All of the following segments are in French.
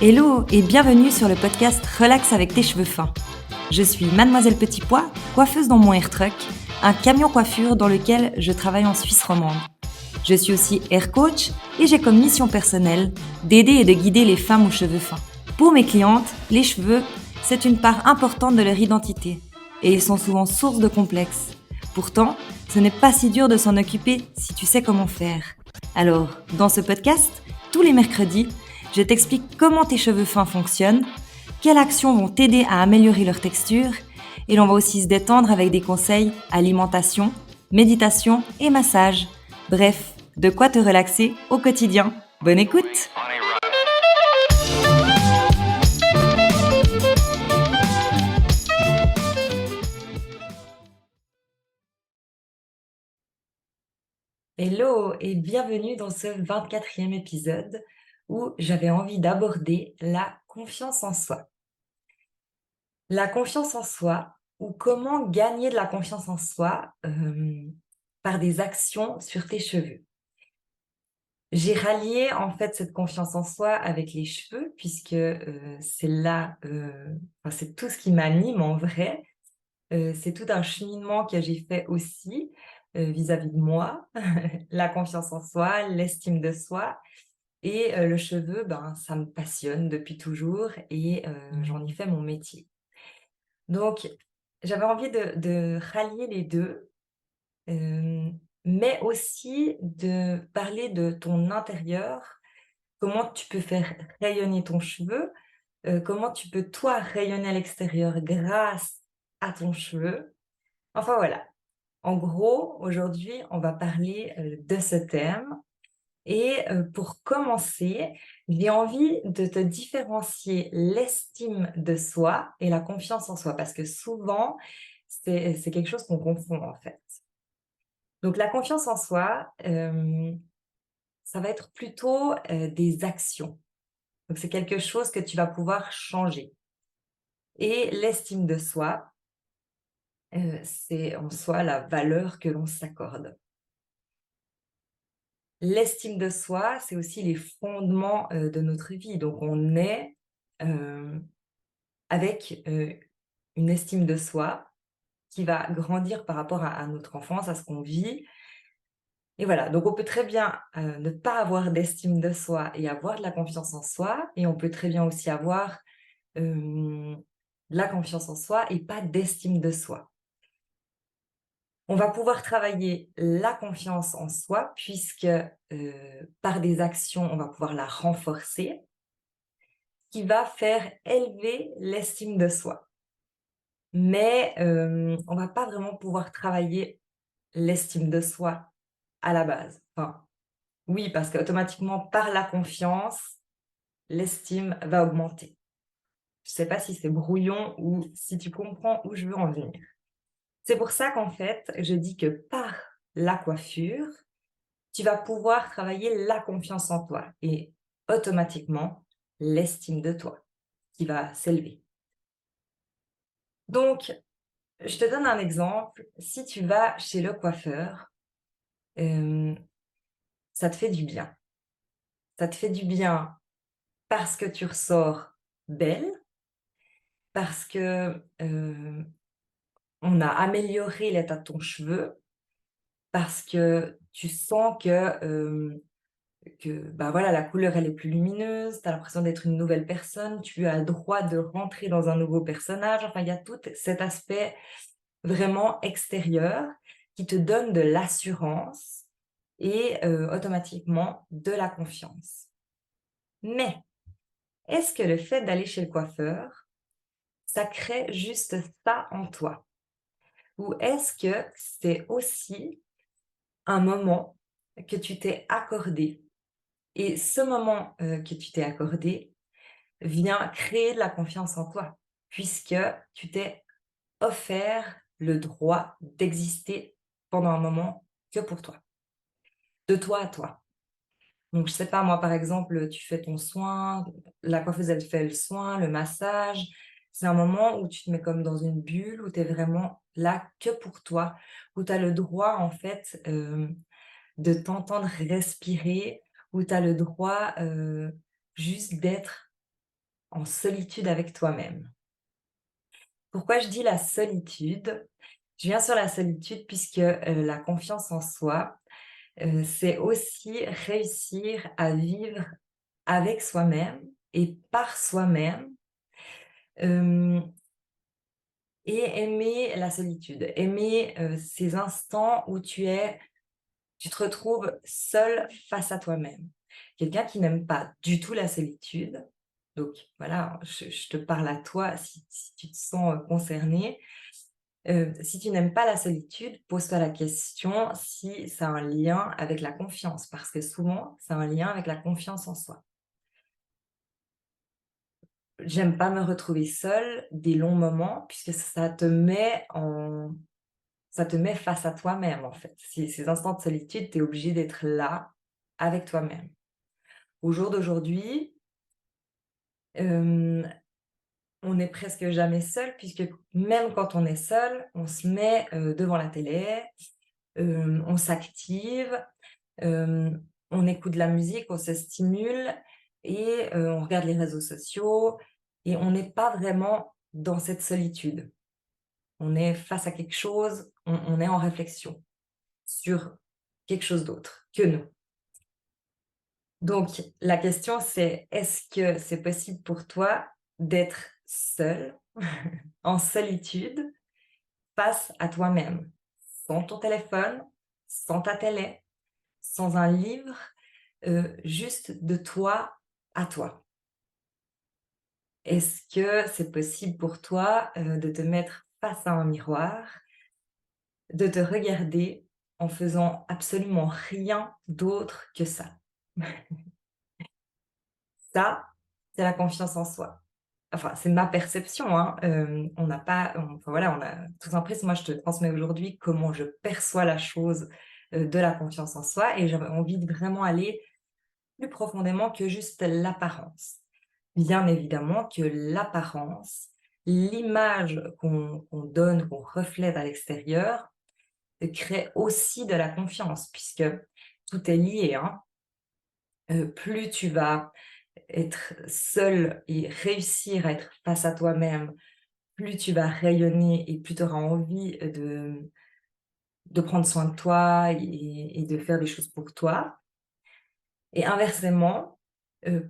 Hello et bienvenue sur le podcast Relax avec tes cheveux fins. Je suis Mademoiselle Petit Pois, coiffeuse dans mon air truck, un camion coiffure dans lequel je travaille en Suisse romande. Je suis aussi hair coach et j'ai comme mission personnelle d'aider et de guider les femmes aux cheveux fins. Pour mes clientes, les cheveux, c'est une part importante de leur identité et ils sont souvent source de complexes. Pourtant, ce n'est pas si dur de s'en occuper si tu sais comment faire. Alors, dans ce podcast, tous les mercredis, je t'explique comment tes cheveux fins fonctionnent, quelles actions vont t'aider à améliorer leur texture, et l'on va aussi se détendre avec des conseils alimentation, méditation et massage. Bref, de quoi te relaxer au quotidien. Bonne écoute! Hello et bienvenue dans ce 24e épisode où j'avais envie d'aborder la confiance en soi. La confiance en soi ou comment gagner de la confiance en soi par des actions sur tes cheveux. J'ai rallié en fait cette confiance en soi avec les cheveux puisque c'est là, c'est tout ce qui m'anime en vrai. C'est tout un cheminement que j'ai fait aussi vis-à-vis de moi, la confiance en soi, l'estime de soi et le cheveu, ça me passionne depuis toujours et j'en ai fait mon métier. Donc, j'avais envie de rallier les 2, mais aussi de parler de ton intérieur, comment tu peux faire rayonner ton cheveu, comment tu peux toi rayonner à l'extérieur grâce à ton cheveu. Enfin voilà, en gros, aujourd'hui, on va parler, de ce thème et pour commencer, j'ai envie de te différencier l'estime de soi et la confiance en soi parce que souvent, c'est quelque chose qu'on confond, en fait. Donc la confiance en soi, ça va être plutôt, des actions. Donc c'est quelque chose que tu vas pouvoir changer et l'estime de soi, c'est en soi la valeur que l'on s'accorde. L'estime de soi, c'est aussi les fondements, de notre vie. Donc on est, hem, avec, une estime de soi qui va grandir par rapport à notre enfance, à ce qu'on vit et voilà. Donc on peut très bien, ne pas avoir d'estime de soi et avoir de la confiance en soi et on peut très bien aussi avoir, de la confiance en soi et pas d'estime de soi. On va pouvoir travailler la confiance en soi puisque, par des actions, on va pouvoir la renforcer, qui va faire élever l'estime de soi. Mais, on va pas vraiment pouvoir travailler l'estime de soi à la base. Enfin, oui, parce qu'automatiquement, par la confiance, l'estime va augmenter. Je sais pas si c'est brouillon ou si tu comprends où je veux en venir. C'est pour ça qu'en fait, je dis que par la coiffure, tu vas pouvoir travailler la confiance en toi et automatiquement l'estime de toi qui va s'élever. Donc, je te donne un exemple. Si tu vas chez le coiffeur, hem, ça te fait du bien. Ça te fait du bien parce que tu ressors belle, parce que, on a amélioré l'état de ton cheveu, parce que tu sens que, bah, voilà, la couleur, elle est plus lumineuse, tu as l'impression d'être une nouvelle personne, tu as le droit de rentrer dans un nouveau personnage. Enfin, il y a tout cet aspect vraiment extérieur qui te donne de l'assurance et automatiquement de la confiance. Mais est-ce que le fait d'aller chez le coiffeur, ça crée juste ça en toi? Ou est-ce que c'est aussi un moment que tu t'es accordé et ce moment, que tu t'es accordé vient créer de la confiance en toi, puisque tu t'es offert le droit d'exister pendant un moment que pour toi, de toi à toi. Donc je sais pas moi, par exemple, tu fais ton soin, la coiffeuse elle fait le soin, le massage. C'est un moment où tu te mets comme dans une bulle, où tu es vraiment là que pour toi, où tu as le droit en fait, de t'entendre respirer, où tu as le droit, juste d'être en solitude avec toi-même. Pourquoi je dis la solitude? Je viens sur la solitude puisque la confiance en soi, c'est aussi réussir à vivre avec soi-même et par soi-même, hem et aimer la solitude. Aimer, ces instants où tu te retrouves seul face à toi-même. Quelqu'un qui n'aime pas du tout la solitude, donc voilà, je te parle à toi si tu te sens, concerné. Si tu n'aimes pas la solitude, pose-toi la question si ça a un lien avec la confiance, parce que souvent, ça a un lien avec la confiance en soi. J'aime pas me retrouver seule des longs moments puisque ça te met face à toi-même, en fait. Ces instants de solitude, tu es obligé d'être là, avec toi-même. Au jour d'aujourd'hui, hem, on n'est presque jamais seul puisque même quand on est seul, on se met, devant la télé, on s'active, on écoute de la musique, on se stimule et on regarde les réseaux sociaux et on n'est pas vraiment dans cette solitude. On est face à quelque chose, on est en réflexion sur quelque chose d'autre que nous. Donc la question c'est, est-ce que c'est possible pour toi d'être seul, en solitude, face à toi-même? Sans ton téléphone, sans ta télé, sans un livre, juste de toi à toi. Est-ce que c'est possible pour toi, de te mettre face à un miroir, de te regarder en faisant absolument rien d'autre que ça? Ça, c'est la confiance en soi. Enfin, c'est ma perception, hein, on n'a pas enfin voilà, on a tout compris. Moi, je te transmets aujourd'hui comment je perçois la chose, de la confiance en soi et j'avais envie de vraiment aller plus profondément que juste l'apparence. Bien évidemment que l'apparence, l'image qu'on donne, qu'on reflète à l'extérieur, crée aussi de la confiance puisque tout est lié, hein. Plus tu vas être seul et réussir à être face à toi-même, plus tu vas rayonner et plus tu auras envie de prendre soin de toi et de faire des choses pour toi. Et inversement,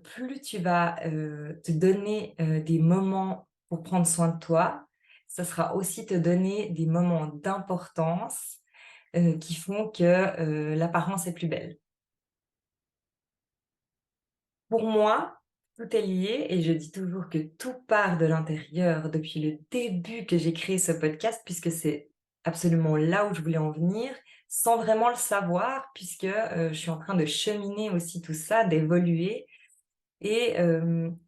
plus tu vas, te donner, des moments pour prendre soin de toi, ça sera aussi te donner des moments d'importance, qui font que, l'apparence est plus belle. Pour moi, tout est lié et je dis toujours que tout part de l'intérieur depuis le début que j'ai créé ce podcast, puisque c'est absolument là où je voulais en venir, sans vraiment le savoir, puisque, je suis en train de cheminer aussi tout ça, d'évoluer et hem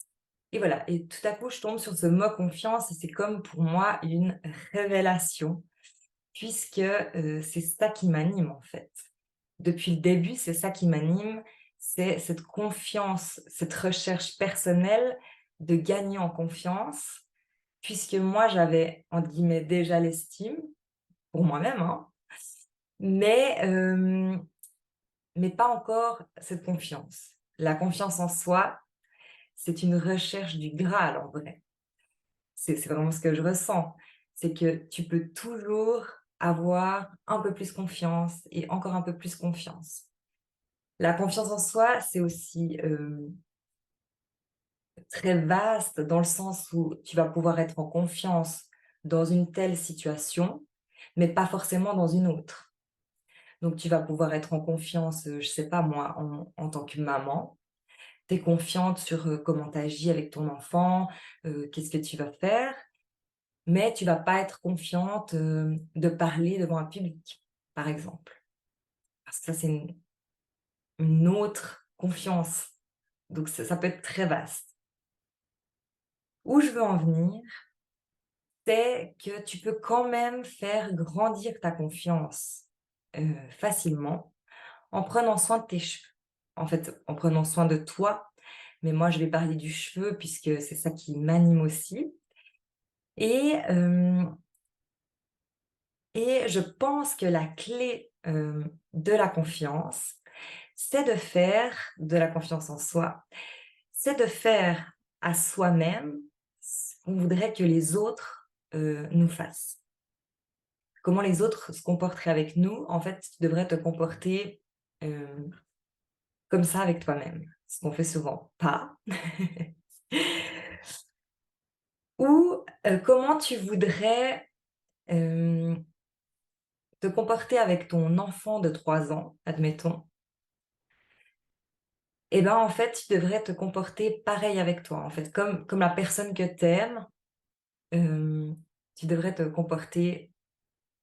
et voilà et tout à coup, je tombe sur ce mot confiance et c'est comme pour moi une révélation puisque, c'est ça qui m'anime en fait. Depuis le début, c'est ça qui m'anime, c'est cette confiance, cette recherche personnelle de gagner en confiance, puisque moi j'avais entre guillemets «déjà l'estime» pour moi-même, hein, mais mais pas encore cette confiance. La confiance en soi, c'est une recherche du Graal en vrai. C'est vraiment ce que je ressens. C'est que tu peux toujours avoir un peu plus confiance et encore un peu plus confiance. La confiance en soi, c'est aussi, très vaste dans le sens où tu vas pouvoir être en confiance dans une telle situation, mais pas forcément dans une autre. Donc tu vas pouvoir être en confiance, je sais pas moi, en tant que maman. Tu es confiante sur, comment tu agis avec ton enfant, qu'est-ce que tu vas faire, mais tu vas pas être confiante, de parler devant un public, par exemple. Parce que ça, c'est une autre confiance. Donc ça peut être très vaste. Où je veux en venir, c'est que tu peux quand même faire grandir ta confiance, facilement en prenant soin de tes cheveux. En fait, en prenant soin de toi, mais moi je vais parler du cheveu puisque c'est ça qui m'anime aussi et je pense que la clé, de la confiance, c'est de faire de la confiance en soi, c'est de faire à soi-même ce qu'on voudrait que les autres, nous fassent. Comment les autres se comporteraient avec nous, en fait, tu devrais te comporter, hem, comme ça avec toi-même. Ce qu'on fait souvent pas. Ou, comment tu voudrais, hem, te comporter avec ton enfant de 3 ans, admettons. Et ben, en fait, tu devrais te comporter pareil avec toi, en fait. Comme la personne que tu aimes, tu devrais te comporter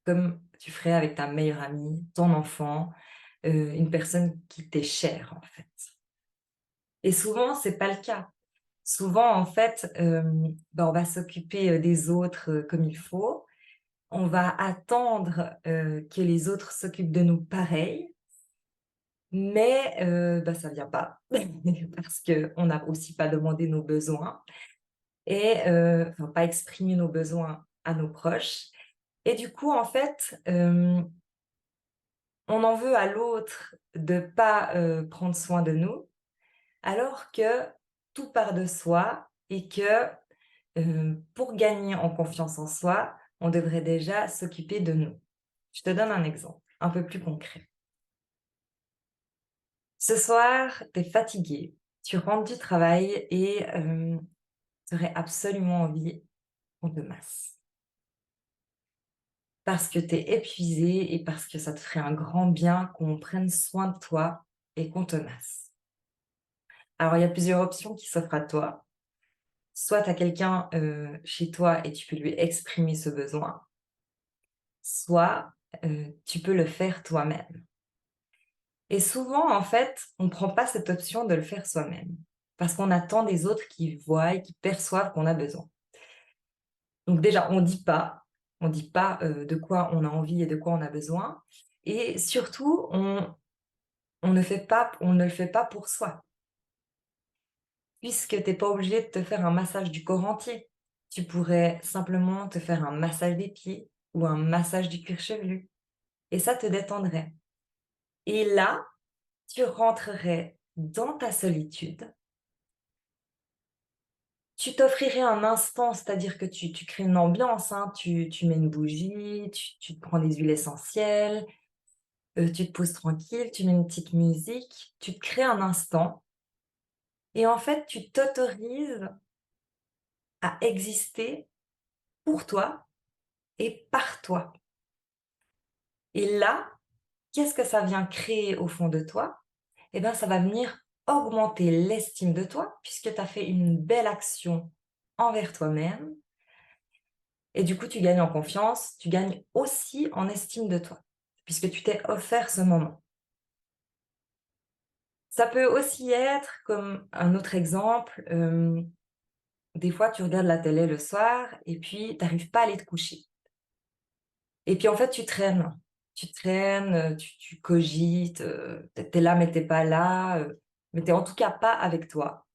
comme tu ferais avec ta meilleure amie, ton enfant, une personne qui t'est chère, en fait. Et souvent, c'est pas le cas. Souvent, en fait, bah, on va s'occuper, des autres, comme il faut. On va attendre, que les autres s'occupent de nous pareil, mais bah, ça vient pas parce qu'on n'a aussi pas demandé nos besoins et enfin, pas exprimé nos besoins à nos proches et du coup, en fait, on en veut à l'autre de pas, prendre soin de nous, alors que tout part de soi et que, pour gagner en confiance en soi, on devrait déjà s'occuper de nous. Je te donne un exemple un peu plus concret. Ce soir, tu es fatigué, tu rentres du travail et tu aurais absolument envie qu'on te masse. Parce que tu es épuisé et parce que ça te ferait un grand bien qu'on prenne soin de toi et qu'on te masse. Alors, il y a plusieurs options qui s'offrent à toi. Soit tu as quelqu'un, chez toi et tu peux lui exprimer ce besoin, soit, tu peux le faire toi-même. Et souvent, en fait, on ne prend pas cette option de le faire soi-même, parce qu'on attend des autres qui voient et qui perçoivent qu'on a besoin. Donc déjà, on dit pas, de quoi on a envie et de quoi on a besoin et surtout, on ne le fait pas pour soi, puisque tu es pas obligé de te faire un massage du corps entier. Tu pourrais simplement te faire un massage des pieds ou un massage du cuir chevelu et ça te détendrait et là, tu rentrerais dans ta solitude. Tu t'offrirais un instant, c'est-à-dire que tu crées une ambiance, hein, tu mets une bougie, tu te prends des huiles essentielles, tu te poses tranquille, tu mets une petite musique, tu te crées un instant et en fait, tu t'autorises à exister pour toi et par toi. Et là, qu'est-ce que ça vient créer au fond de toi? Eh ben, ça va venir augmenter l'estime de toi puisque tu as fait une belle action envers toi-même et du coup, tu gagnes en confiance, tu gagnes aussi en estime de toi puisque tu t'es offert ce moment. Ça peut aussi être comme un autre exemple, des fois, tu regardes la télé le soir et puis tu arrives pas à aller te coucher. Et puis, en fait, tu traînes, tu cogites, tu es là, mais tu es pas là, mais tu es en tout cas pas avec toi.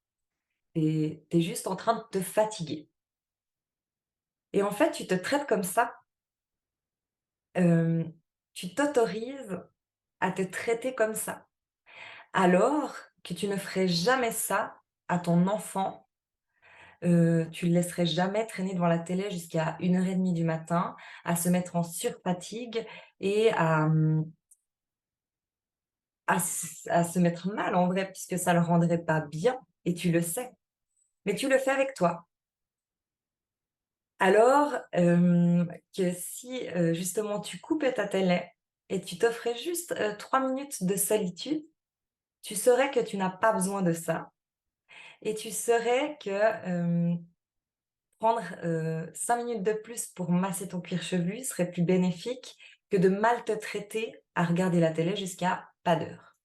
Tu es juste en train de te fatiguer. Et en fait, tu te traites comme ça, hem, tu t'autorises à te traiter comme ça, alors que tu ne ferais jamais ça à ton enfant. Tu le laisserais jamais traîner devant la télé jusqu'à 1h30 du matin, à se mettre en surfatigue et à se mettre mal en vrai, puisque ça le rendrait pas bien et tu le sais. Mais tu le fais avec toi. Alors, que si, justement tu coupais ta télé et tu t'offrais juste, 3 minutes de solitude, tu saurais que tu n'as pas besoin de ça et tu saurais que, prendre, 5 minutes de plus pour masser ton cuir chevelu serait plus bénéfique que de mal te traiter à regarder la télé jusqu'à pas d'heure.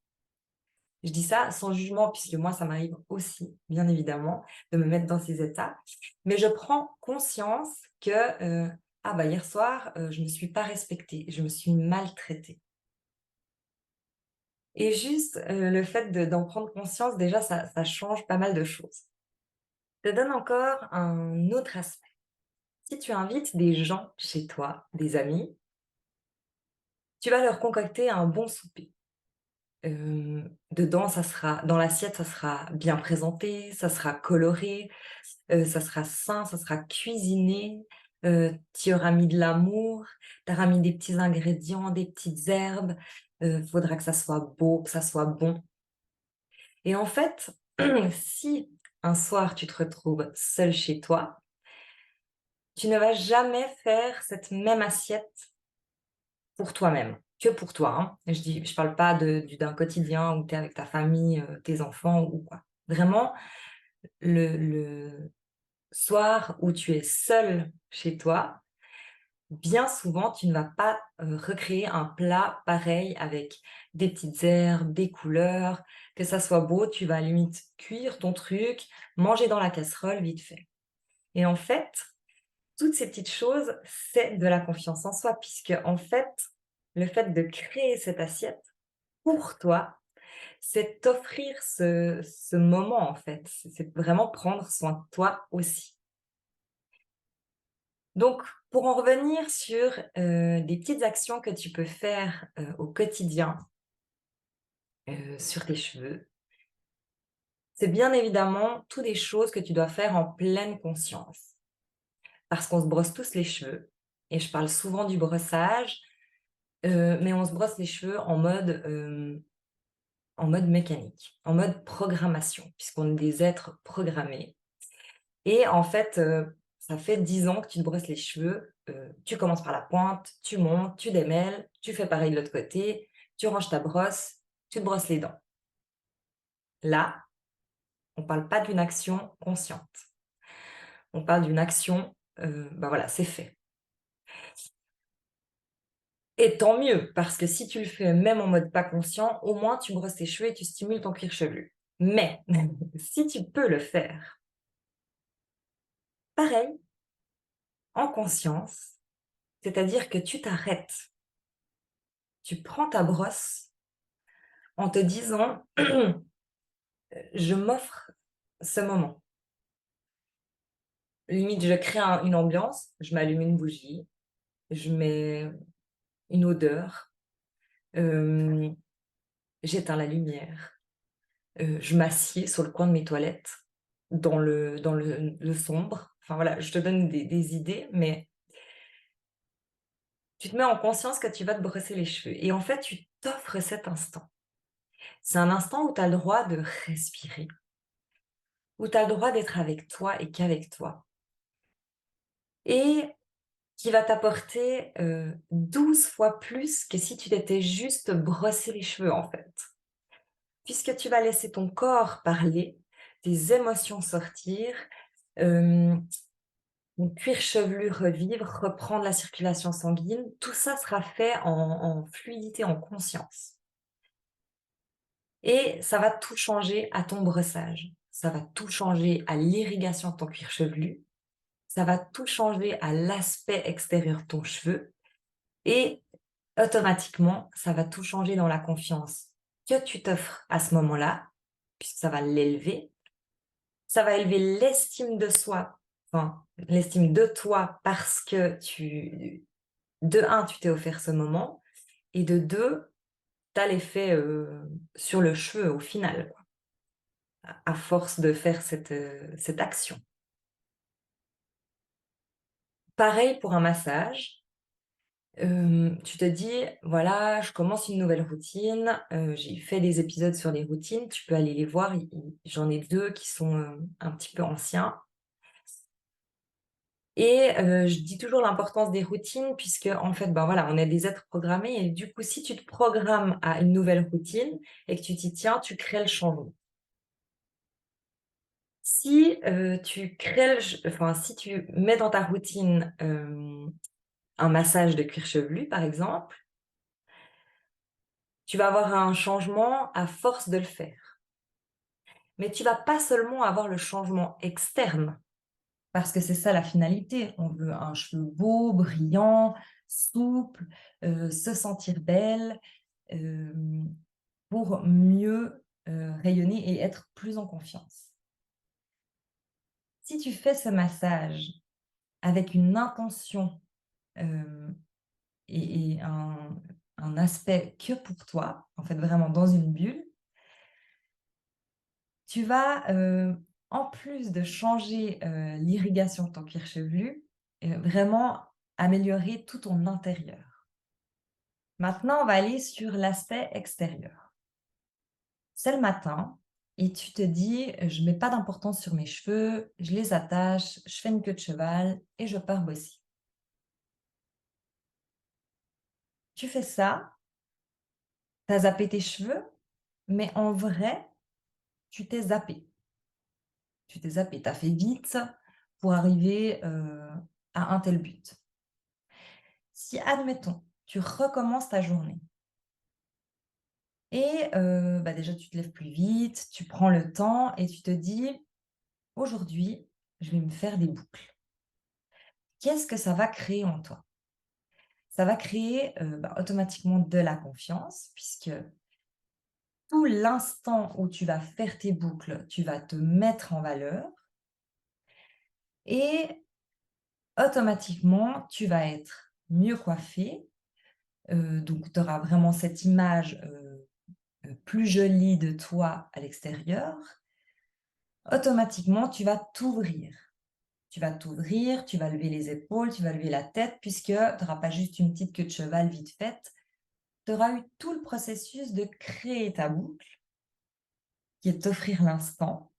Je dis ça sans jugement puisque moi ça m'arrive aussi, bien évidemment, de me mettre dans ces états. Mais je prends conscience que, ah bah hier soir, je me suis pas respectée, je me suis maltraitée. Et juste, le fait d'en prendre conscience déjà ça change pas mal de choses. Je te donne encore un autre aspect. Si tu invites des gens chez toi, des amis, tu vas leur concocter un bon souper. Dedans, ça sera dans l'assiette, ça sera bien présenté, ça sera coloré, ça sera sain, ça sera cuisiné, tu auras mis de l'amour, tu auras mis des petits ingrédients, des petites herbes, faudra que ça soit beau, que ça soit bon et en fait, si un soir tu te retrouves seul chez toi, tu ne vas jamais faire cette même assiette pour toi-même, que pour toi, hein. Je parle pas d'un quotidien où tu es avec ta famille, tes enfants ou quoi. Vraiment, le soir où tu es seul chez toi, bien souvent, tu ne vas pas, recréer un plat pareil avec des petites herbes, des couleurs, que ça soit beau. Tu vas limite cuire ton truc, manger dans la casserole vite fait et en fait, toutes ces petites choses, c'est de la confiance en soi puisque en fait, le fait de créer cette assiette pour toi, c'est t'offrir ce moment, en fait. C'est vraiment prendre soin de toi aussi. Donc, pour en revenir sur, des petites actions que tu peux faire, au quotidien, sur tes cheveux, c'est bien évidemment toutes des choses que tu dois faire en pleine conscience. Parce qu'on se brosse tous les cheveux et je parle souvent du brossage, mais on se brosse les cheveux en mode mécanique, en mode programmation, puisqu'on est des êtres programmés. Et en fait, ça fait 10 ans que tu te brosses les cheveux, tu commences par la pointe, tu montes, tu démêles, tu fais pareil de l'autre côté, tu ranges ta brosse, tu te brosses les dents. Là, on parle pas d'une action consciente. On parle d'une action, bah, voilà, c'est fait. Et tant mieux, parce que si tu le fais même en mode pas conscient, au moins tu brosses tes cheveux et tu stimules ton cuir chevelu. Mais si tu peux le faire, pareil, en conscience, c'est-à-dire que tu t'arrêtes, tu prends ta brosse en te disant: «Je m'offre ce moment». Limite, je crée une ambiance, je m'allume une bougie, je mets une odeur, hem, j'éteins la lumière, je m'assieds sur le coin de mes toilettes, dans le sombre. Enfin voilà, je te donne des idées, mais tu te mets en conscience que tu vas te brosser les cheveux et en fait, tu t'offres cet instant. C'est un instant où tu as le droit de respirer, où tu as le droit d'être avec toi et qu'avec toi et qui va t'apporter, 12 fois plus que si tu t'étais juste brossé les cheveux, en fait. Puisque tu vas laisser ton corps parler, tes émotions sortir, hem, ton cuir chevelu revivre, reprendre la circulation sanguine. Tout ça sera fait en fluidité, en conscience et ça va tout changer à ton brossage. Ça va tout changer à l'irrigation de ton cuir chevelu. Ça va tout changer à l'aspect extérieur de ton cheveu et automatiquement, ça va tout changer dans la confiance que tu t'offres à ce moment-là, puisque ça va l'élever. Ça va élever l'estime de soi, enfin, l'estime de toi parce que de un, tu t'es offert ce moment et de 2, tu as l'effet, sur le cheveu au final, quoi, à force de faire cette action. Pareil pour un massage. Tu te dis: «Voilà, je commence une nouvelle routine», j'ai fait des épisodes sur les routines, tu peux aller les voir, j'en ai 2 qui sont, un petit peu anciens et je dis toujours l'importance des routines puisque en fait, ben, voilà, on est des êtres programmés et du coup, si tu te programmes à une nouvelle routine et que tu t'y tiens, tu crées le changement. Si, tu crées si tu mets dans ta routine, un massage de cuir chevelu, par exemple, tu vas avoir un changement à force de le faire. Mais tu vas pas seulement avoir le changement externe, parce que c'est ça la finalité. On veut un cheveu beau, brillant, souple, se sentir belle, hem, pour mieux, rayonner et être plus en confiance. Si tu fais ce massage avec une intention, hem et un un aspect que pour toi, en fait, vraiment dans une bulle, tu vas, en plus de changer, l'irrigation de ton cuir chevelu, vraiment améliorer tout ton intérieur. Maintenant, on va aller sur l'aspect extérieur. C'est le matin et tu te dis: «Je mets pas d'importance sur mes cheveux, je les attache, je fais une queue de cheval et je pars bosser». Tu fais ça, tu as zappé tes cheveux, mais en vrai, tu t'es zappé. Tu t'es zappé, tu as fait vite pour arriver, à un tel but. Si, admettons, tu recommences ta journée et bah, déjà tu te lèves plus vite, tu prends le temps et tu te dis: «Aujourd'hui, je vais me faire des boucles». Qu'est-ce que ça va créer en toi? Ça va créer, bah, automatiquement de la confiance puisque tout l'instant où tu vas faire tes boucles, tu vas te mettre en valeur et automatiquement, tu vas être mieux coiffé, donc tu auras vraiment cette image, plus jolie de toi à l'extérieur. Automatiquement, tu vas t'ouvrir. Tu vas t'ouvrir, tu vas lever les épaules, tu vas lever la tête puisque tu n'auras pas juste une petite queue de cheval vite faite. Tu auras eu tout le processus de créer ta boucle, qui est t'offrir l'instant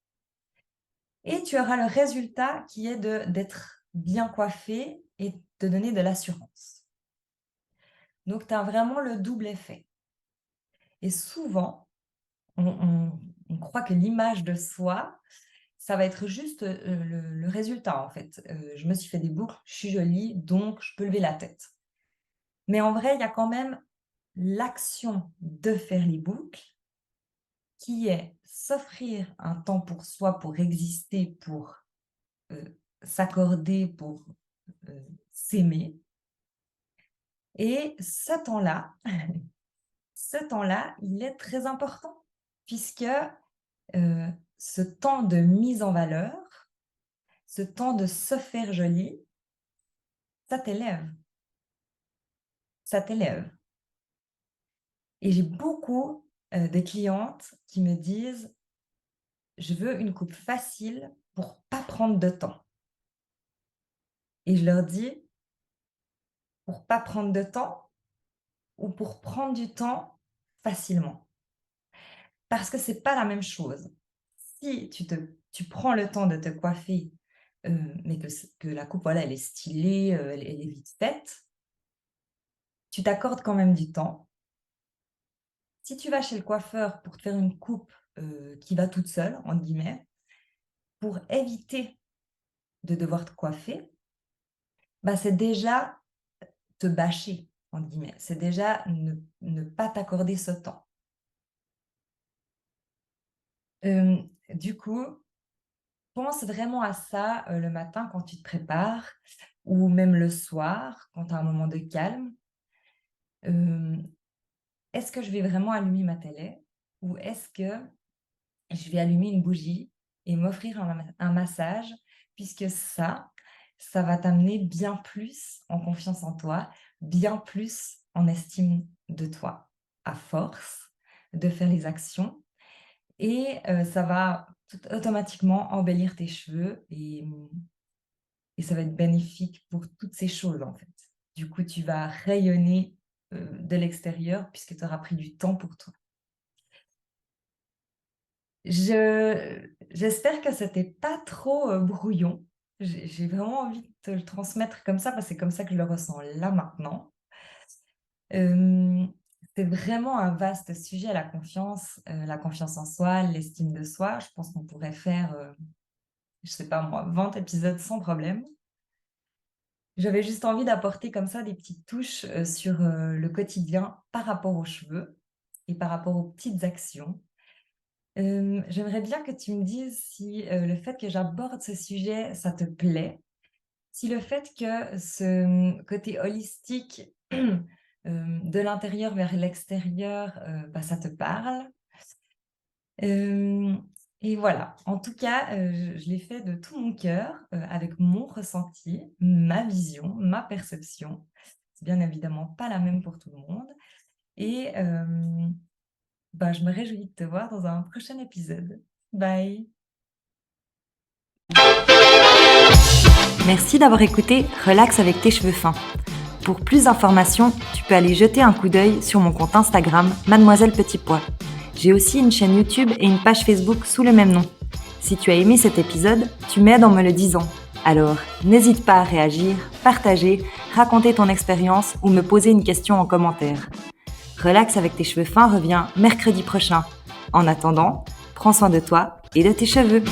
et tu auras le résultat qui est d'être bien coiffé et te donner de l'assurance. Donc tu as vraiment le double effet et souvent, on croit que l'image de soi, ça va être juste, le résultat en fait. Je me suis fait des boucles, je suis jolie, donc je peux lever la tête. Mais en vrai, il y a quand même l'action de faire les boucles qui est s'offrir un temps pour soi, pour exister, pour, s'accorder, pour, s'aimer et ce temps-là, il est très important puisque, ce temps de mise en valeur, ce temps de se faire jolie, ça t'élève, ça t'élève. Et j'ai beaucoup, de clientes qui me disent: «Je veux une coupe facile pour pas prendre de temps» et je leur dis: «Pour pas prendre de temps ou pour prendre du temps facilement?» parce que c'est pas la même chose. Si tu prends le temps de te coiffer, mais que la coupe, voilà, elle est stylée, elle est vite faite, tu t'accordes quand même du temps. Si tu vas chez le coiffeur pour te faire une coupe, qui va toute seule, entre guillemets, pour éviter de devoir te coiffer, bah, c'est déjà te «bâcher» entre guillemets. C'est déjà ne pas t'accorder ce temps. Du coup, pense vraiment à ça, le matin quand tu te prépares ou même le soir quand tu as un moment de calme. Hem, est-ce que je vais vraiment allumer ma télé ou est-ce que je vais allumer une bougie et m'offrir un massage puisque ça va t'amener bien plus en confiance en toi, bien plus en estime de toi, à force de faire les actions et ça va tout automatiquement embellir tes cheveux et ça va être bénéfique pour toutes ces choses, en fait. Du coup, tu vas rayonner, de l'extérieur puisque tu auras pris du temps pour toi. J'espère que c'était pas trop, brouillon. J'ai vraiment envie de te le transmettre comme ça, parce que c'est comme ça que je le ressens là, maintenant. Hem, c'est vraiment un vaste sujet, la confiance en soi, l'estime de soi. Je pense qu'on pourrait faire, je sais pas moi, 20 épisodes sans problème. J'avais juste envie d'apporter comme ça des petites touches, sur, le quotidien par rapport aux cheveux et par rapport aux petites actions. J'aimerais bien que tu me dises si, le fait que j'aborde ce sujet, ça te plaît. Si le fait que ce, côté holistique, de l'intérieur vers l'extérieur, bah, ça te parle. Hem et voilà. En tout cas, je l'ai fait de tout mon cœur, avec mon ressenti, ma vision, ma perception. C'est bien évidemment pas la même pour tout le monde et je me réjouis de te voir dans un prochain épisode. Bye. Merci d'avoir écouté Relax avec tes cheveux fins. Pour plus d'informations, tu peux aller jeter un coup d'œil sur mon compte Instagram Mademoiselle Petit Pois. J'ai aussi une chaîne YouTube et une page Facebook sous le même nom. Si tu as aimé cet épisode, tu m'aides en me le disant. Alors, n'hésite pas à réagir, partager, raconter ton expérience ou me poser une question en commentaire. Relax avec tes cheveux fins revient mercredi prochain. En attendant, prends soin de toi et de tes cheveux.